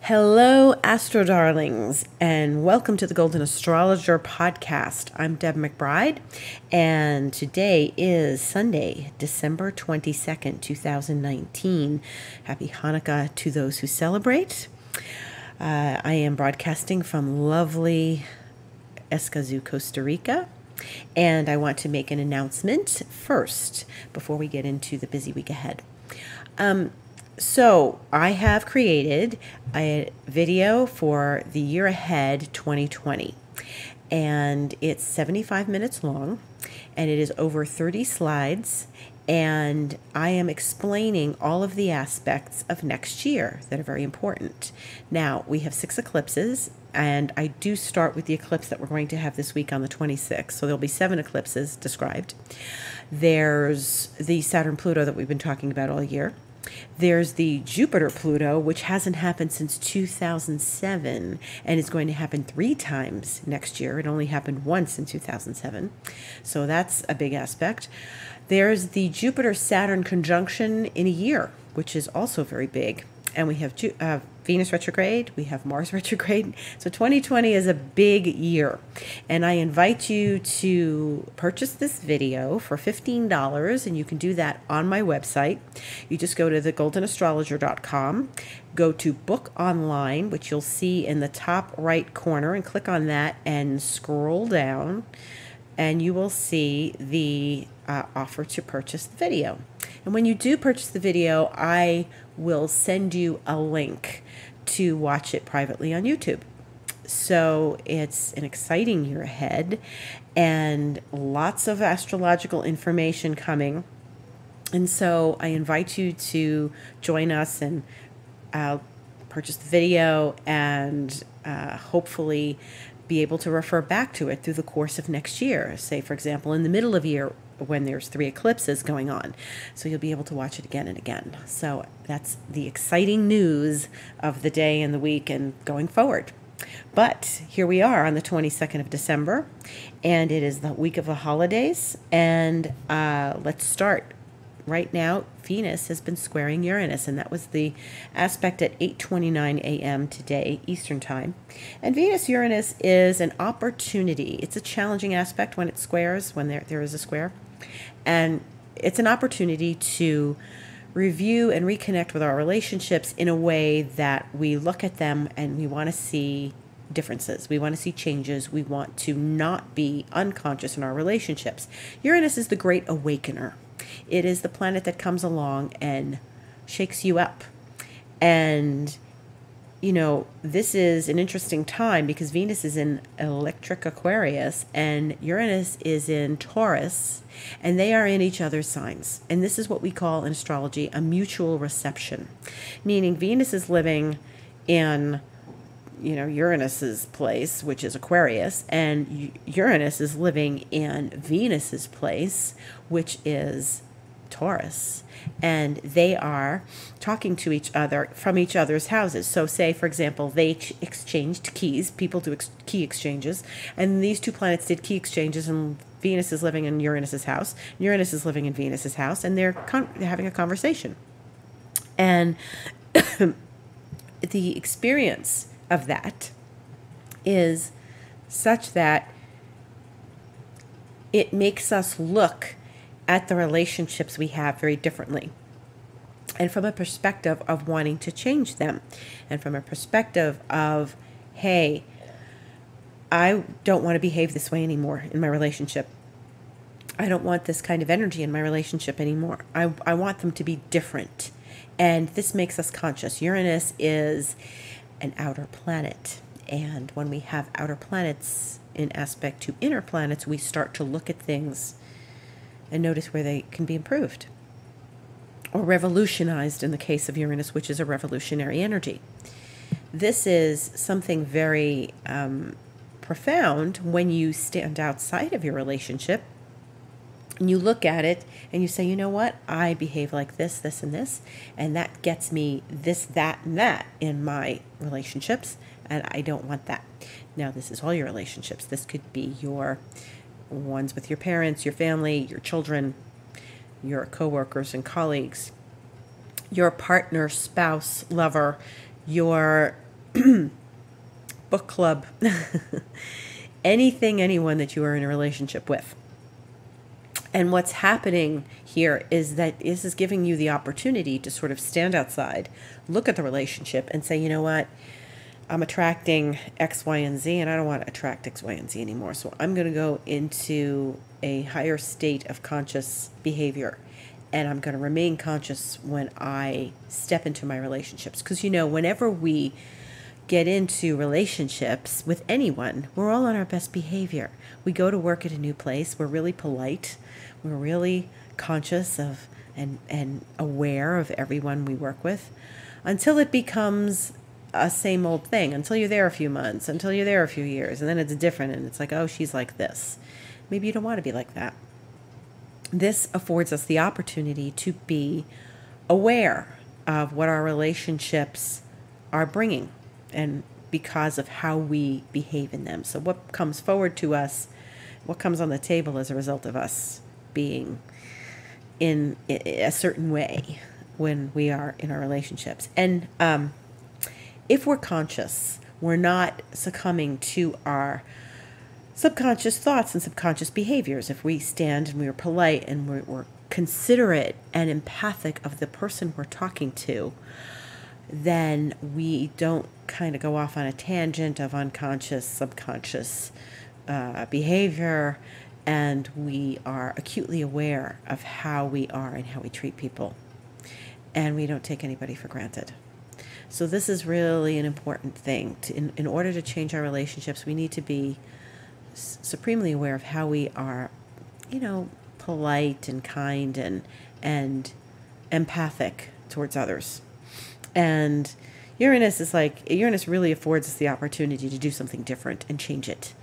Hello, Astro Darlings, and welcome to the Golden Astrologer Podcast. I'm Deb McBride, and today is Sunday, December 22nd, 2019. Happy Hanukkah to those who celebrate. I am broadcasting from lovely Escazú, Costa Rica, and I want to make an announcement first before we get into the busy week ahead. So I have created a video for the year ahead 2020, and it's 75 minutes long, and it is over 30 slides, and I am explaining all of the aspects of next year that are very important. Now, we have 6 eclipses, and I do start with the eclipse that we're going to have this week on the 26th, so there'll be 7 eclipses described. There's the Saturn-Pluto that we've been talking about all year. There's the Jupiter-Pluto, which hasn't happened since 2007 and is going to happen 3 times next year. It only happened once in 2007, so that's a big aspect. There's the Jupiter-Saturn conjunction in a year, which is also very big. And we have Venus retrograde, we have Mars retrograde. So 2020 is a big year. And I invite you to purchase this video for $15, and you can do that on my website. You just go to thegoldenastrologer.com, go to Book Online, which you'll see in the top right corner, and click on that and scroll down, and you will see the offer to purchase the video. And when you do purchase the video, I will send you a link to watch it privately on YouTube. So it's an exciting year ahead and lots of astrological information coming. And so I invite you to join us and purchase the video and hopefully be able to refer back to it through the course of next year. Say, for example, in the middle of year when there's 3 eclipses going on. So you'll be able to watch it again and again. So that's the exciting news of the day and the week and going forward. But here we are on the 22nd of December, and it is the week of the holidays. And let's start. Right now, Venus has been squaring Uranus, and that was the aspect at 8:29 a.m. today, Eastern Time. And Venus-Uranus is an opportunity. It's a challenging aspect when it squares, when there is a square. And it's an opportunity to review and reconnect with our relationships in a way that we look at them and we want to see differences. We want to see changes. We want to not be unconscious in our relationships. Uranus is the great awakener. It is the planet that comes along and shakes you up. And, you know, this is an interesting time because Venus is in electric Aquarius and Uranus is in Taurus, and they are in each other's signs. And this is what we call in astrology a mutual reception, meaning Venus is living in Uranus's place, which is Aquarius, and Uranus is living in Venus's place, which is Taurus. And they are talking to each other from each other's houses. So say, for example, they exchanged keys. People do key exchanges. And these 2 planets did key exchanges, and Venus is living in Uranus's house. Uranus is living in Venus's house, and they're having a conversation. And the experience of that is such that it makes us look at the relationships we have very differently, and from a perspective of wanting to change them, and from a perspective of, hey, I don't want to behave this way anymore in my relationship. I don't want this kind of energy in my relationship anymore. I want them to be different. And this makes us conscious. Uranus is an outer planet. And when we have outer planets in aspect to inner planets, we start to look at things and notice where they can be improved or revolutionized in the case of Uranus, which is a revolutionary energy. This is something very profound when you stand outside of your relationship and you look at it and you say, you know what, I behave like this, this, and this, and that gets me this, that, and that in my relationships, and I don't want that. Now, this is all your relationships. This could be your ones with your parents, your family, your children, your coworkers and colleagues, your partner, spouse, lover, your book club, anything, anyone that you are in a relationship with. And what's happening here is that this is giving you the opportunity to sort of stand outside, look at the relationship and say, you know what, I'm attracting X, Y, and Z, and I don't want to attract X, Y, and Z anymore. So I'm going to go into a higher state of conscious behavior, and I'm going to remain conscious when I step into my relationships. Because, whenever we get into relationships with anyone, we're all on our best behavior. We go to work at a new place. We're really polite. We're really conscious of and aware of everyone we work with, until it becomes a same old thing, until you're there a few months, until you're there a few years, and then it's different, and it's like, oh, she's like this. Maybe you don't want to be like that. This affords us the opportunity to be aware of what our relationships are bringing, and because of how we behave in them. So what comes forward to us, what comes on the table as a result of us being in a certain way when we are in our relationships. And if we're conscious, we're not succumbing to our subconscious thoughts and subconscious behaviors. If we stand and we're polite and we're considerate and empathic of the person we're talking to, then we don't kind of go off on a tangent of unconscious, subconscious behavior, and we are acutely aware of how we are and how we treat people. And we don't take anybody for granted. So this is really an important thing. In order to change our relationships, we need to be supremely aware of how we are, polite and kind and empathic towards others. And Uranus really affords us the opportunity to do something different and change it.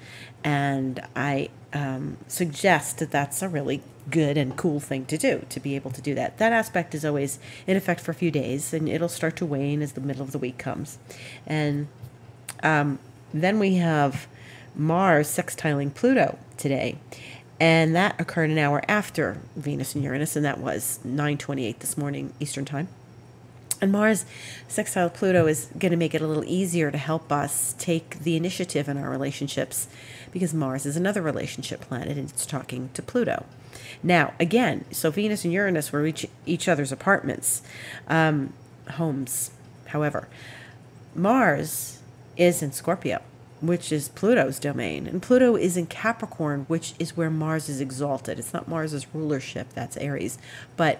And I suggest that that's a really good and cool thing to do, to be able to do that. That aspect is always in effect for a few days, and it'll start to wane as the middle of the week comes. And then we have Mars sextiling Pluto today. And that occurred an hour after Venus and Uranus, and that was 9:28 this morning Eastern Time. And Mars sextile Pluto is going to make it a little easier to help us take the initiative in our relationships, because Mars is another relationship planet and it's talking to Pluto. Now, again, so Venus and Uranus were each other's apartments, homes. However, Mars is in Scorpio, which is Pluto's domain. And Pluto is in Capricorn, which is where Mars is exalted. It's not Mars's rulership, that's Aries. But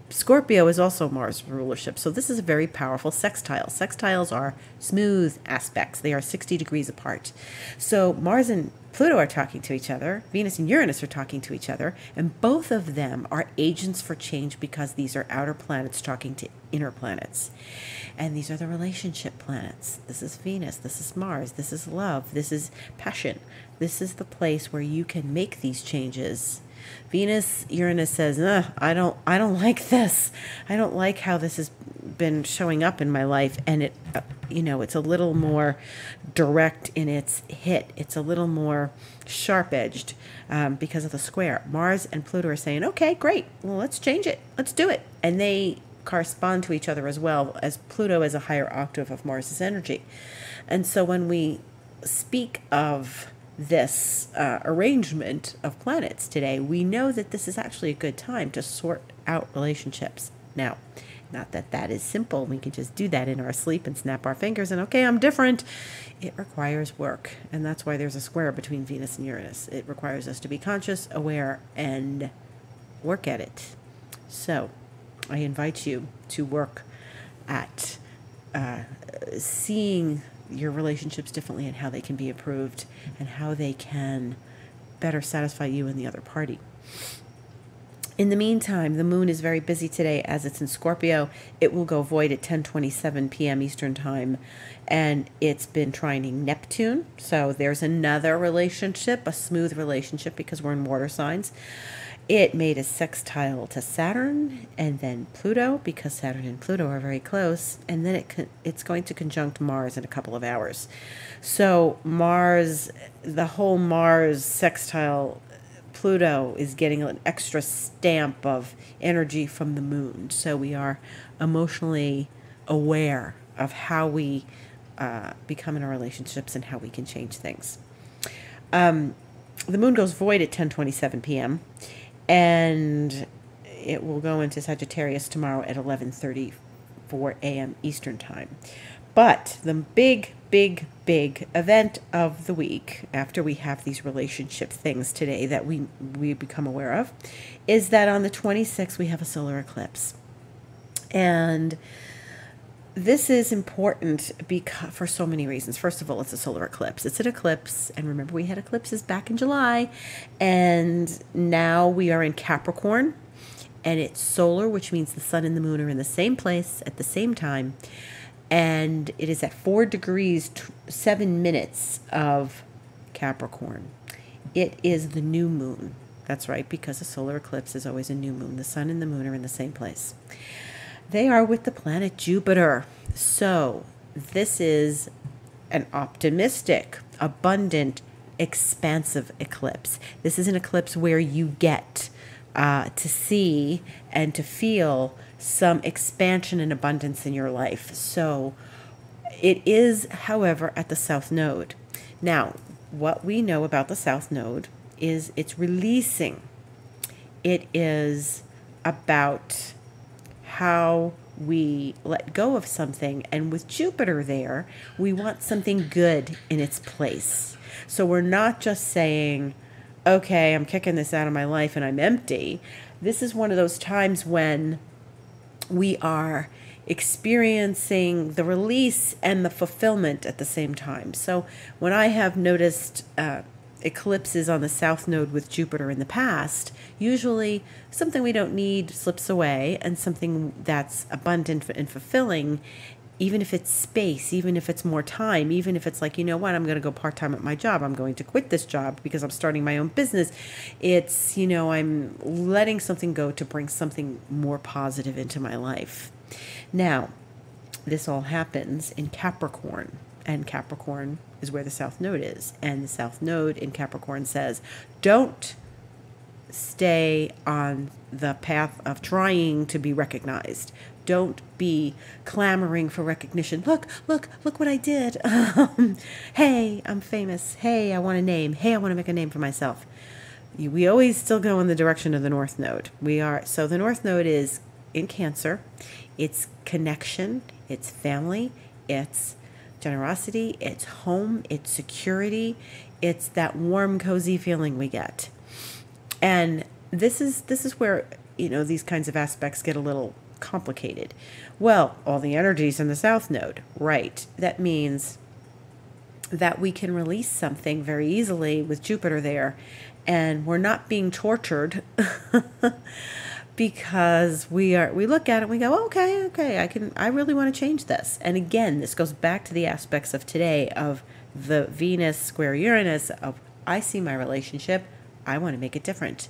Scorpio is also Mars' rulership. So this is a very powerful sextile. Sextiles are smooth aspects. They are 60 degrees apart. So Mars and Pluto are talking to each other. Venus and Uranus are talking to each other. And both of them are agents for change, because these are outer planets talking to inner planets. And these are the relationship planets. This is Venus. This is Mars. This is love. This is passion. This is the place where you can make these changes. Venus, Uranus says, I don't like this. I don't like how this has been showing up in my life. And it, it's a little more direct in its hit. It's a little more sharp-edged because of the square. Mars and Pluto are saying, okay, great. Well, let's change it. Let's do it. And they correspond to each other as well, as Pluto is a higher octave of Mars's energy. And so when we speak of this arrangement of planets today, we know that this is actually a good time to sort out relationships. Now, not that that is simple. We can just do that in our sleep and snap our fingers and, okay, I'm different. It requires work, and that's why there's a square between Venus and Uranus. It requires us to be conscious, aware, and work at it. So I invite you to work at seeing your relationships differently, and how they can be improved, and how they can better satisfy you and the other party. In the meantime, the moon is very busy today as it's in Scorpio. It will go void at 10:27 p.m. Eastern Time, and it's been trining Neptune. So there's another relationship, a smooth relationship, because we're in water signs. It made a sextile to Saturn and then Pluto, because Saturn and Pluto are very close, and then it's going to conjunct Mars in a couple of hours. So Mars, the whole Mars sextile Pluto is getting an extra stamp of energy from the moon. So we are emotionally aware of how we become in our relationships and how we can change things. The moon goes void at 10:27 p.m. and it will go into Sagittarius tomorrow at 11:34 a.m. Eastern Time. But the big event of the week, after we have these relationship things today that we become aware of, is that on the 26th we have a solar eclipse. And this is important for so many reasons. First of all, it's a solar eclipse. It's an eclipse, and remember we had eclipses back in July, and now we are in Capricorn, and it's solar, which means the sun and the moon are in the same place at the same time, and it is at 4 degrees 7 minutes of Capricorn. It is the new moon. That's right, because a solar eclipse is always a new moon. The sun and the moon are in the same place. They are with the planet Jupiter. So this is an optimistic, abundant, expansive eclipse. This is an eclipse where you get to see and to feel some expansion and abundance in your life. So it is, however, at the South Node. Now, what we know about the South Node is it's releasing. It is about how we let go of something, and with Jupiter there, we want something good in its place. So we're not just saying, okay, I'm kicking this out of my life and I'm empty. This is one of those times when we are experiencing the release and the fulfillment at the same time. So when I have noticed eclipses on the South Node with Jupiter in the past, usually something we don't need slips away, and something that's abundant and fulfilling, even if it's space, even if it's more time, even if it's like, you know what, I'm going to go part-time at my job, I'm going to quit this job because I'm starting my own business. It's, you know, I'm letting something go to bring something more positive into my life. Now, this all happens in Capricorn. And Capricorn is where the South Node is. And the South Node in Capricorn says, don't stay on the path of trying to be recognized. Don't be clamoring for recognition. Look what I did. Hey, I'm famous. Hey, I want a name. Hey, I want to make a name for myself. We always still go in the direction of the North Node. So the North Node is in Cancer. It's connection. It's family. It's generosity, it's home, it's security, it's that warm, cozy feeling we get. And this is where, you know, these kinds of aspects get a little complicated. Well, all the energies in the South Node, right? That means that we can release something very easily with Jupiter there, and we're not being tortured because we look at it and we go, okay, I really want to change this. And again, this goes back to the aspects of today of the Venus square Uranus of, I see my relationship, I want to make it different.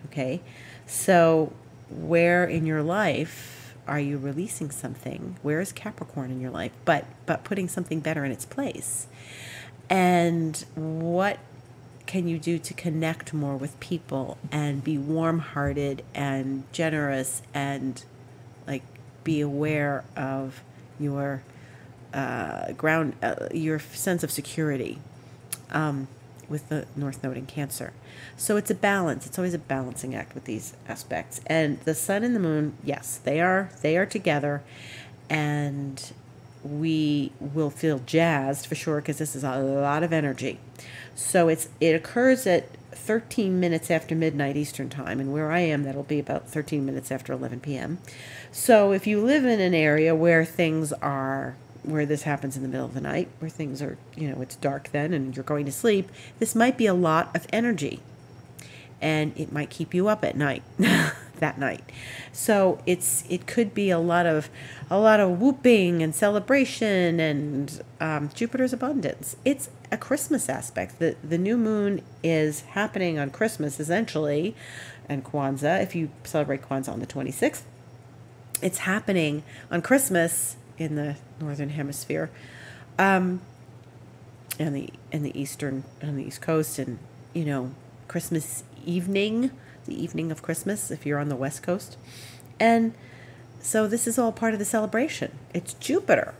Okay. So where in your life are you releasing something? Where is Capricorn in your life? But putting something better in its place. And what can you do to connect more with people and be warm-hearted and generous and like be aware of your your sense of security with the North Node in Cancer. So it's a balance. It's always a balancing act with these aspects. And the sun and the moon, yes, they are together, and we will feel jazzed for sure because this is a lot of energy. So it occurs at 13 minutes after midnight Eastern Time, and where I am, that'll be about 13 minutes after 11 p.m. So if you live in an area where where this happens in the middle of the night, where things are, you know, it's dark then and you're going to sleep, this might be a lot of energy, and it might keep you up at night that night. So it could be a lot of whooping and celebration and Jupiter's abundance. It's a Christmas aspect. The new moon is happening on Christmas essentially, and Kwanzaa, if you celebrate Kwanzaa on the 26th, it's happening on Christmas in the northern hemisphere, and the East Coast, and you know, Christmas evening, the evening of Christmas if you're on the West Coast. And so this is all part of the celebration. It's Jupiter.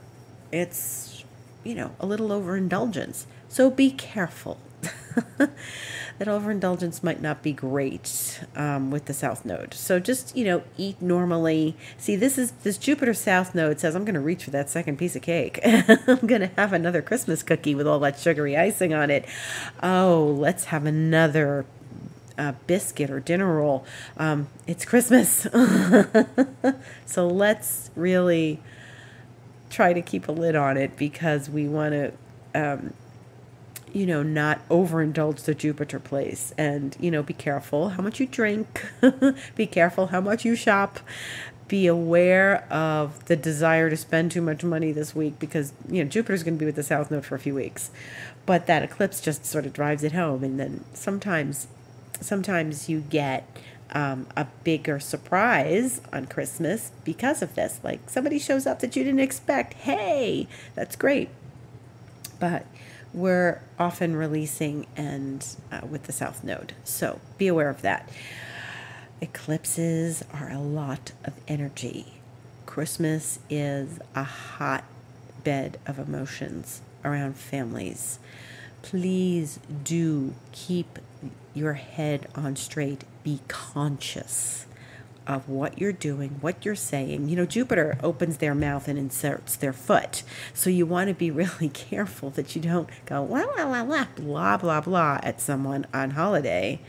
It's a little overindulgence. So be careful. That overindulgence might not be great with the South Node. So just, eat normally. See, this Jupiter South Node says, I'm going to reach for that second piece of cake. I'm going to have another Christmas cookie with all that sugary icing on it. Oh, let's have another biscuit or dinner roll. It's Christmas. So let's really try to keep a lid on it, because we want to not overindulge the Jupiter place. And, be careful how much you drink. Be careful how much you shop. Be aware of the desire to spend too much money this week, because, Jupiter's going to be with the South Node for a few weeks. But that eclipse just sort of drives it home. And then sometimes you get a bigger surprise on Christmas because of this. Like, somebody shows up that you didn't expect. Hey, that's great. But we're often releasing and with the South Node. So be aware of that. Eclipses are a lot of energy. Christmas is a hotbed of emotions around families. Please do keep your head on straight. Be conscious of what you're doing, what you're saying. Jupiter opens their mouth and inserts their foot. So you want to be really careful that you don't go, la, la, la, la, blah, blah, blah at someone on holiday.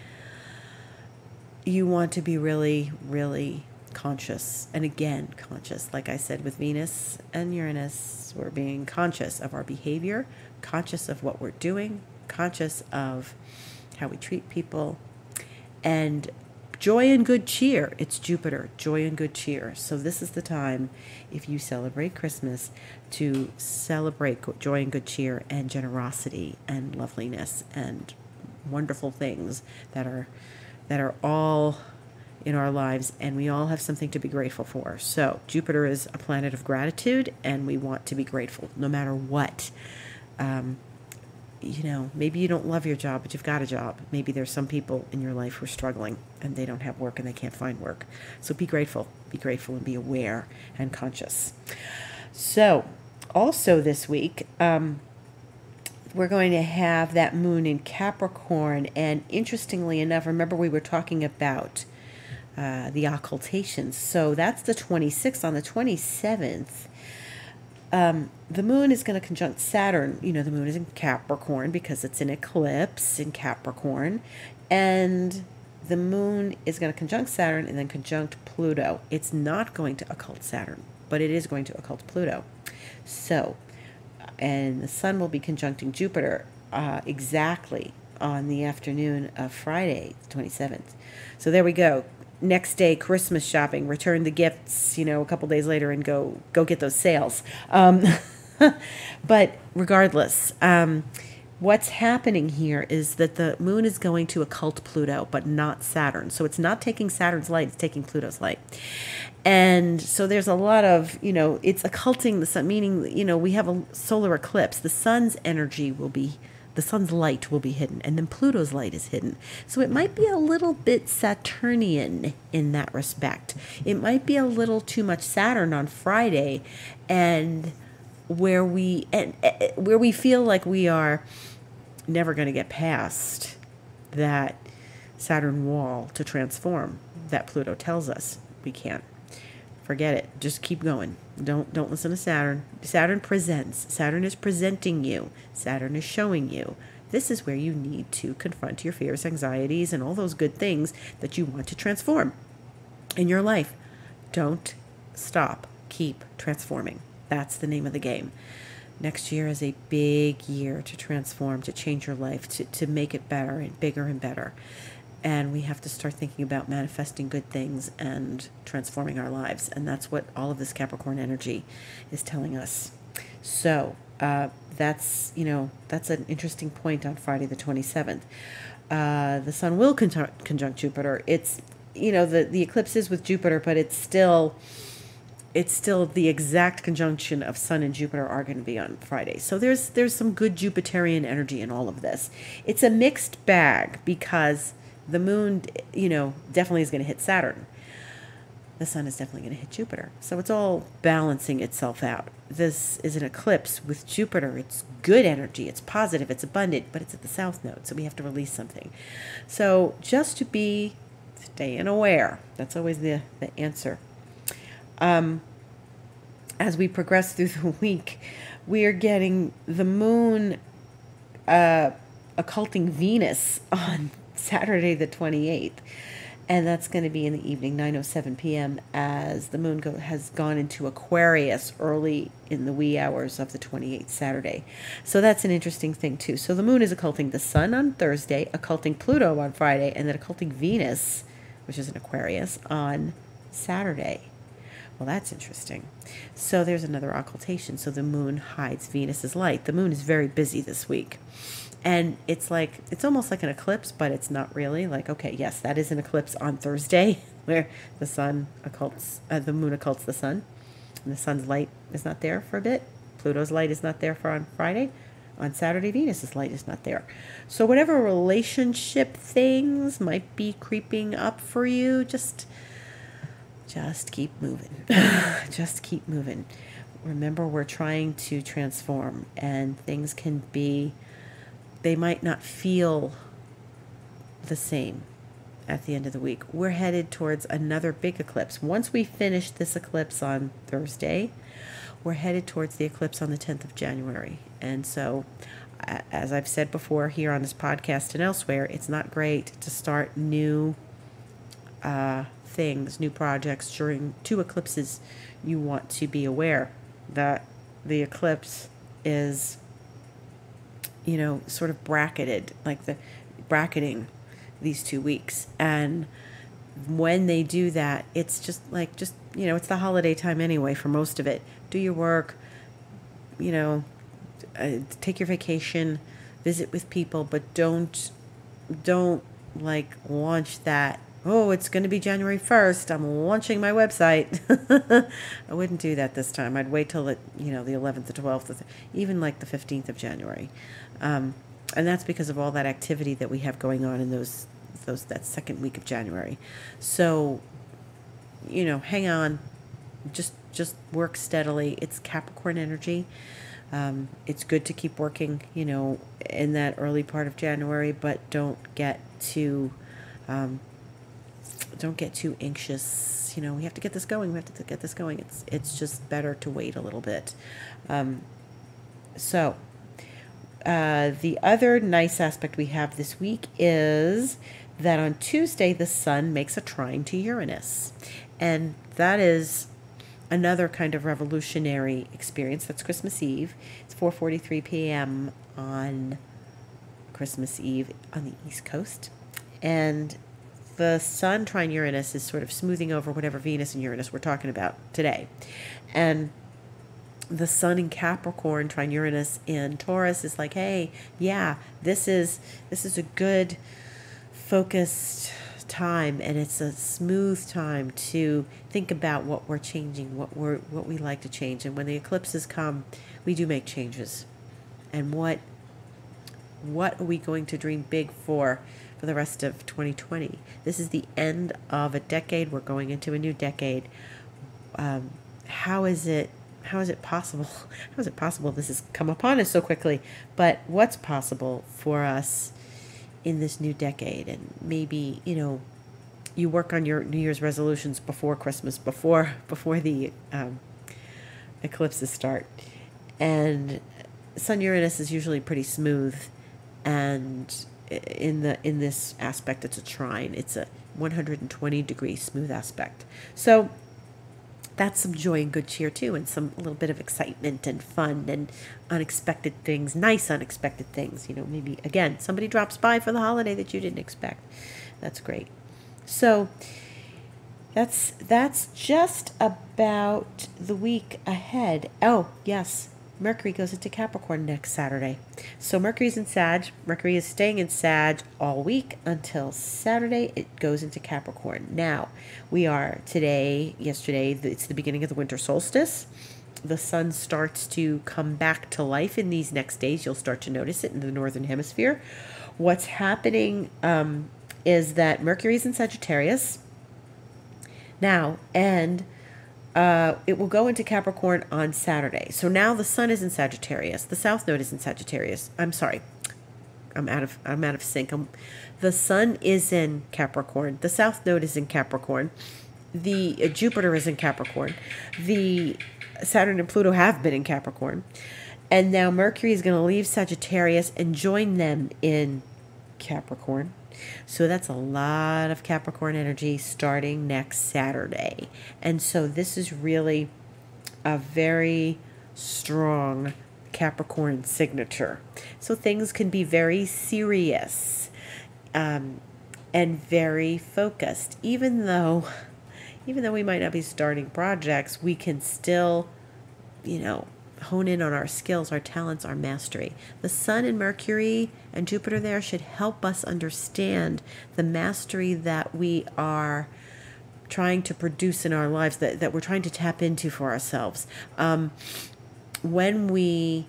You want to be really, really conscious. And again, conscious. Like I said, with Venus and Uranus, we're being conscious of our behavior, conscious of what we're doing, conscious of how we treat people, and joy and good cheer. It's Jupiter, joy and good cheer. So this is the time, if you celebrate Christmas, to celebrate joy and good cheer and generosity and loveliness and wonderful things that are all in our lives, and we all have something to be grateful for. So Jupiter is a planet of gratitude, and we want to be grateful no matter what. Maybe you don't love your job, but you've got a job. Maybe there's some people in your life who are struggling and they don't have work and they can't find work. So be grateful and be aware and conscious. So also this week, we're going to have that moon in Capricorn. And interestingly enough, remember we were talking about the occultations. So that's the 26th. On the 27th, the moon is going to conjunct Saturn. The moon is in Capricorn because it's an eclipse in Capricorn. And the moon is going to conjunct Saturn and then conjunct Pluto. It's not going to occult Saturn, but it is going to occult Pluto. So, and the sun will be conjuncting Jupiter exactly on the afternoon of Friday, the 27th. So there we go. Next day, Christmas shopping, return the gifts, a couple days later, and go get those sales. But regardless, what's happening here is that the moon is going to occult Pluto, but not Saturn. So it's not taking Saturn's light, it's taking Pluto's light. And so there's a lot of, it's occulting the sun, meaning, we have a solar eclipse. The sun's light will be hidden, and then Pluto's light is hidden. So it might be a little bit Saturnian in that respect. It might be a little too much Saturn on Friday, and where we feel like we are never going to get past that Saturn wall to transform that Pluto tells us we can't. Forget it. Just keep going. Don't listen to Saturn. Saturn presents. Saturn is presenting you. Saturn is showing you. This is where you need to confront your fears, anxieties, and all those good things that you want to transform in your life. Don't stop. Keep transforming. That's the name of the game. Next year is a big year to transform, to change your life, to make it better and bigger and better. And we have to start thinking about manifesting good things and transforming our lives. And that's what all of this Capricorn energy is telling us. So that's an interesting point on Friday the 27th. The sun will conjunct Jupiter. It's, the eclipse is with Jupiter, but it's still the exact conjunction of Sun and Jupiter are going to be on Friday. So there's some good Jupiterian energy in all of this. It's a mixed bag because the moon, definitely is going to hit Saturn. the sun is definitely going to hit Jupiter. So it's all balancing itself out. This is an eclipse with Jupiter. It's good energy. It's positive. It's abundant, but it's at the south node. So we have to release something. So just to be staying aware. That's always the answer. As we progress through the week, we are getting the moon occulting Venus on Saturday the 28th. And that's going to be in the evening, 9:07 p.m., as the moon has gone into Aquarius early in the wee hours of the 28th Saturday. So that's an interesting thing, too. So the moon is occulting the sun on Thursday, occulting Pluto on Friday, and then occulting Venus, which is in Aquarius, on Saturday. Well, that's interesting. So there's another occultation. So the moon hides Venus's light. The moon is very busy this week. And it's almost like an eclipse, but it's not really. Like, okay, yes, that is an eclipse on Thursday, where the sun occults, the moon occults the sun, and the sun's light is not there for a bit. Pluto's light is not there for on Friday. On Saturday, Venus's light is not there. So whatever relationship things might be creeping up for you, just keep moving. Just keep moving. Remember, we're trying to transform, and things can be. They might not feel the same at the end of the week. We're headed towards another big eclipse. Once we finish this eclipse on Thursday, we're headed towards the eclipse on the 10th of January. And so, as I've said before here on this podcast and elsewhere, it's not great to start new things, new projects during two eclipses. You want to be aware that the eclipse is, sort of bracketed, like the bracketing these 2 weeks. And when they do that, it's just it's the holiday time anyway for most of it. Do your work, take your vacation, visit with people, but don't launch that. Oh, it's going to be January 1st. I'm launching my website. I wouldn't do that this time. I'd wait till the 11th, the 12th, even like the 15th of January. And that's because of all that activity that we have going on in that second week of January. So, hang on, just work steadily. It's Capricorn energy. It's good to keep working, in that early part of January, but don't get too anxious. We have to get this going. It's just better to wait a little bit. The other nice aspect we have this week is that on Tuesday, the sun makes a trine to Uranus. And that is another kind of revolutionary experience. That's Christmas Eve. It's 4:43 p.m. on Christmas Eve on the East Coast. And the sun trine Uranus is sort of smoothing over whatever Venus and Uranus we're talking about today. And the sun in Capricorn trine Uranus in Taurus is like, hey, yeah, this is a good focused time, and it's a smooth time to think about what we're changing, what we like to change. And when the eclipses come, we do make changes. And what are we going to dream big for the rest of 2020? This is the end of a decade. We're going into a new decade. How is it possible? How is it possible this has come upon us so quickly? But what's possible for us in this new decade? And maybe, you work on your New Year's resolutions before Christmas, before the eclipses start. And Sun Uranus is usually pretty smooth, and in this aspect, it's a trine. It's a 120-degree smooth aspect. So that's some joy and good cheer too, and a little bit of excitement and fun and unexpected things, nice unexpected things. Maybe again somebody drops by for the holiday that you didn't expect. That's great. So that's just about the week ahead. Oh yes, Mercury goes into Capricorn next Saturday. So Mercury's in Sag. Mercury is staying in Sag all week until Saturday. It goes into Capricorn. Now, we are yesterday, it's the beginning of the winter solstice. The sun starts to come back to life in these next days. You'll start to notice it in the northern hemisphere. What's happening is that Mercury's in Sagittarius. Now, and it will go into Capricorn on Saturday. So now the sun is in Sagittarius. The South Node is in Sagittarius. I'm sorry. I'm out of sync. The sun is in Capricorn. The South Node is in Capricorn. The Jupiter is in Capricorn. The Saturn and Pluto have been in Capricorn. And now Mercury is going to leave Sagittarius and join them in Capricorn. So that's a lot of Capricorn energy starting next Saturday. And so this is really a very strong Capricorn signature. So things can be very serious and very focused. Even though we might not be starting projects, we can still, hone in on our skills, our talents, our mastery. The Sun and Mercury and Jupiter there should help us understand the mastery that we are trying to produce in our lives, that we're trying to tap into for ourselves. When we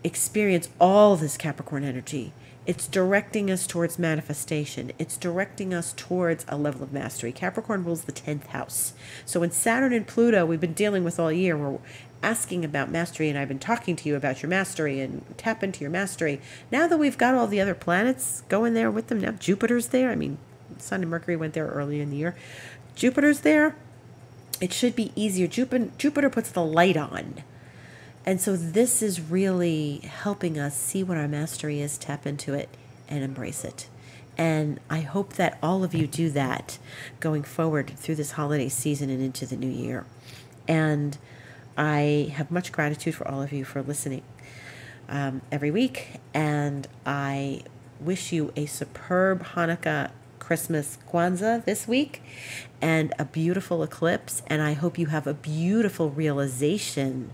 experience all this Capricorn energy, it's directing us towards manifestation. It's directing us towards a level of mastery. Capricorn rules the 10th house. So when Saturn and Pluto, we've been dealing with all year, we're asking about mastery, and I've been talking to you about your mastery and tap into your mastery. Now that we've got all the other planets going there with them, now Jupiter's there. I mean, Sun and Mercury went there earlier in the year. Jupiter's there. It should be easier. Jupiter puts the light on. And so this is really helping us see what our mastery is, tap into it, and embrace it. And I hope that all of you do that going forward through this holiday season and into the new year. And I have much gratitude for all of you for listening every week. And I wish you a superb Hanukkah, Christmas, Kwanzaa this week, and a beautiful eclipse. And I hope you have a beautiful realization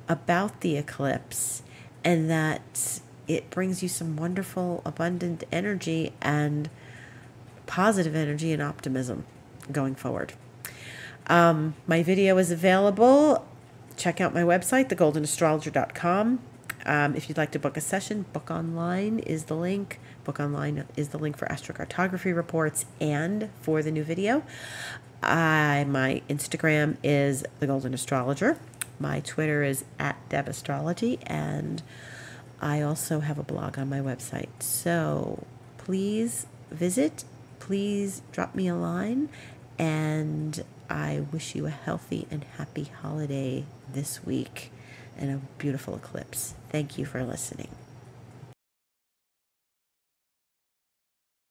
about the eclipse, and that it brings you some wonderful, abundant energy and positive energy and optimism going forward. My video is available. Check out my website, thegoldenastrologer.com. If you'd like to book a session, Book Online is the link. Book Online is the link for astrocartography reports and for the new video. My Instagram is The Golden Astrologer. My Twitter is @DebAstrology, and I also have a blog on my website. So please visit, please drop me a line, and I wish you a healthy and happy holiday this week and a beautiful eclipse. Thank you for listening.